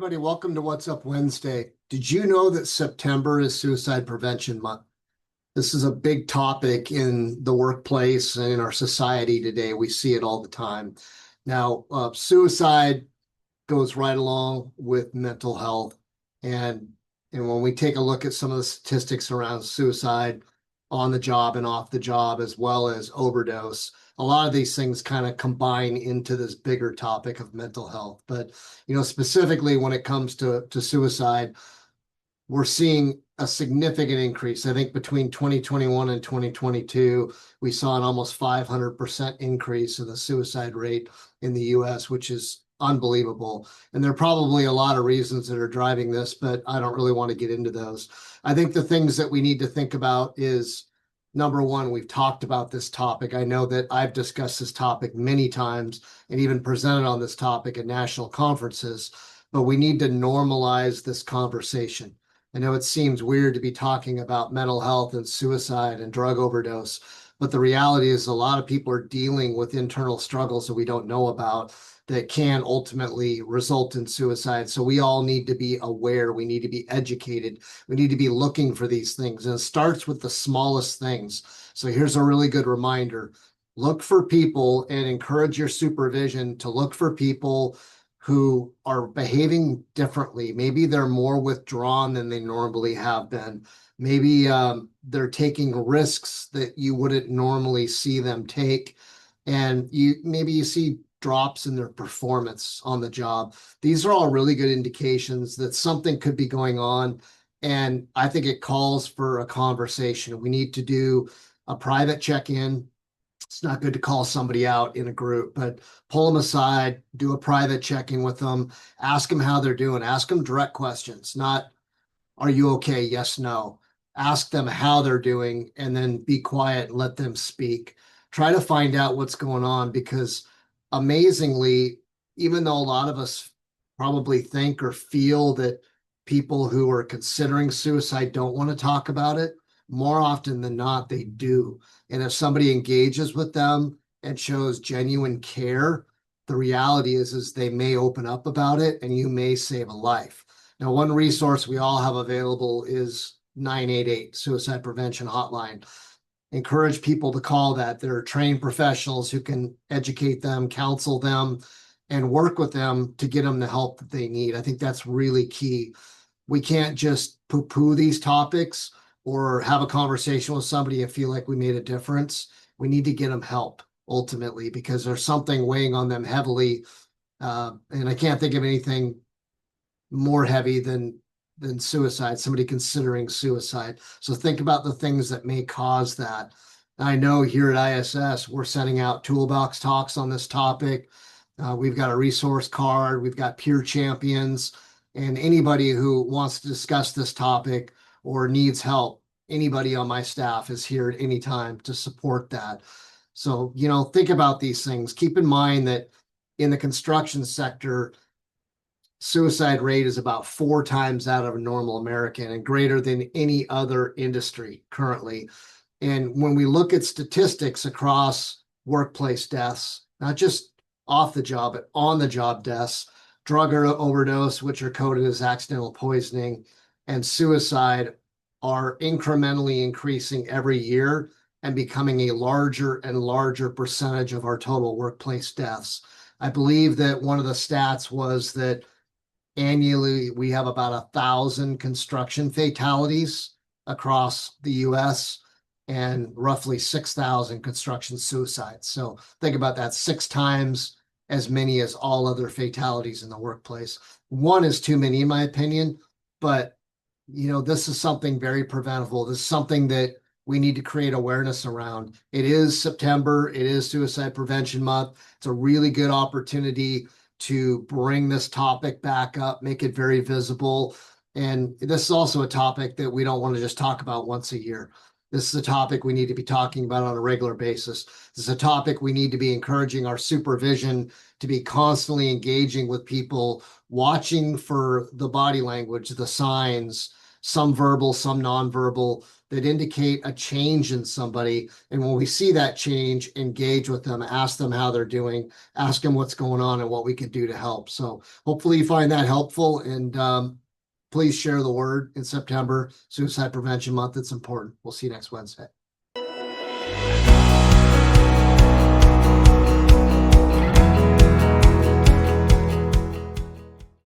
Everybody, welcome to What's Up Wednesday. Did you know that September is Suicide Prevention Month? This is a big topic in the workplace and in our society today. We see it all the time. Now, suicide goes right along with mental health. And, and when we take a look at some of the statistics around suicide on the job and off the job, as well as overdose, a lot of these things kind of combine into this bigger topic of mental health. But, specifically when it comes to suicide, we're seeing a significant increase. I think between 2021 and 2022, we saw an almost 500% increase in the suicide rate in the US, which is unbelievable. And there are probably a lot of reasons that are driving this, but I don't really want to get into those. I think the things that we need to think about is, number one, we've talked about this topic. I know that I've discussed this topic many times and even presented on this topic at national conferences, but we need to normalize this conversation. I know it seems weird to be talking about mental health and suicide and drug overdose, but the reality is a lot of people are dealing with internal struggles that we don't know about that can ultimately result in suicide. So we all need to be aware. We need to be educated. We need to be looking for these things. And it starts with the smallest things. So here's a really good reminder. Look for people and encourage your supervision to look for people who are behaving differently. Maybe they're more withdrawn than they normally have been. Maybe they're taking risks that you wouldn't normally see them take. And maybe you see drops in their performance on the job. These are all really good indications that something could be going on. And I think it calls for a conversation. We need to do a private check-in. It's not good to call somebody out in a group, but pull them aside, do a private check-in with them, ask them how they're doing, ask them direct questions, not, are you okay? Yes, no. Ask them how they're doing and then be quiet and let them speak. Try to find out what's going on, because amazingly, even though a lot of us probably think or feel that people who are considering suicide don't want to talk about it, more often than not, they do. And if somebody engages with them and shows genuine care, the reality is they may open up about it and you may save a life. Now, one resource we all have available is 988, Suicide Prevention Hotline. Encourage people to call that. There are trained professionals who can educate them, counsel them, and work with them to get them the help that they need. I think that's really key. We can't just poo-poo these topics or have a conversation with somebody and feel like we made a difference. We need to get them help ultimately, because there's something weighing on them heavily. And I can't think of anything more heavy than suicide, somebody considering suicide. So think about the things that may cause that. I know here at ISS, we're sending out toolbox talks on this topic. We've got a resource card, we've got peer champions, and anybody who wants to discuss this topic or needs help, anybody on my staff is here at any time to support that. So, think about these things. Keep in mind that in the construction sector, suicide rate is about 4 times that of a normal American and greater than any other industry currently. And when we look at statistics across workplace deaths, not just off the job, but on the job deaths, drug overdose, which are coded as accidental poisoning, and suicide are incrementally increasing every year and becoming a larger and larger percentage of our total workplace deaths. I believe that one of the stats was that annually, we have about 1,000 construction fatalities across the US and roughly 6,000 construction suicides. So think about that, 6 times as many as all other fatalities in the workplace. One is too many, in my opinion, but this is something very preventable. This is something that we need to create awareness around. It is September. It is Suicide Prevention Month. It's a really good opportunity to bring this topic back up, make it very visible. And this is also a topic that we don't want to just talk about once a year. This is a topic we need to be talking about on a regular basis. This is a topic we need to be encouraging our supervision to be constantly engaging with people, watching for the body language, the signs, some verbal, some nonverbal, that indicate a change in somebody. And when we see that change, engage with them, ask them how they're doing, ask them what's going on and what we can do to help. So hopefully you find that helpful, and please share the word in September, Suicide Prevention Month. It's important. We'll see you next Wednesday.